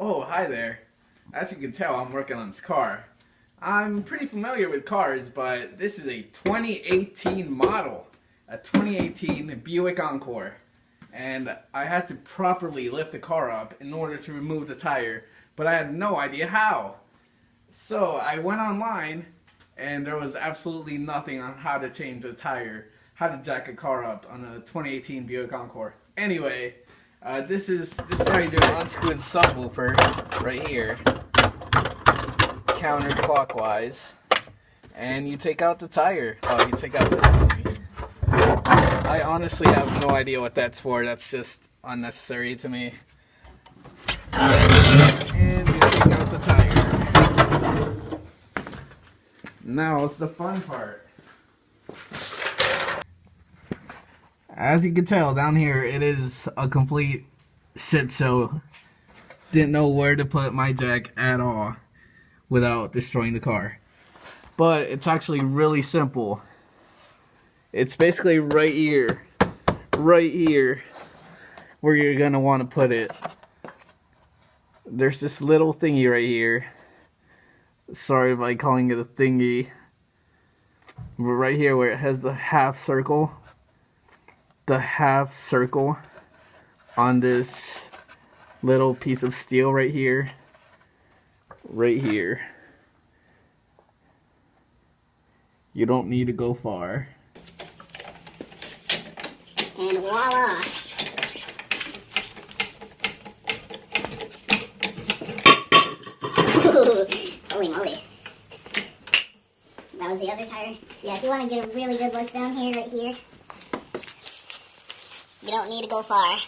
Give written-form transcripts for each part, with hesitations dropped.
Oh, hi there. As you can tell, I'm working on this car. I'm pretty familiar with cars, but this is a 2018 model. A 2018 Buick Encore. And I had to properly lift the car up in order to remove the tire, but I had no idea how. So I went online, and there was absolutely nothing on how to change a tire, how to jack a car up on a 2018 Buick Encore. Anyway, this is how you do it. Unscrew the subwoofer right here, counterclockwise, and you take out the tire. Oh, you take out this thingy. I honestly have no idea what that's for. That's just unnecessary to me. And you take out the tire. Now it's the fun part. As you can tell down here, it is a complete shit show. Didn't know where to put my jack at all without destroying the car. But it's actually really simple. It's basically right here where you're gonna want to put it. There's this little thingy right here. Sorry by calling it a thingy. But right here where it has the half circle. The half circle on this little piece of steel right here. Right here. You don't need to go far. And voila! Holy moly. That was the other tire. Yeah, if you want to get a really good look down here, right here, you don't need to go far.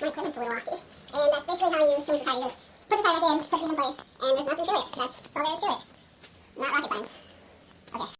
My equipment's a little lofty, and that's basically how you change the tire. You just put the tire back in, put these in place, and there's nothing to it. That's all there is to it. Not rocket science. Okay.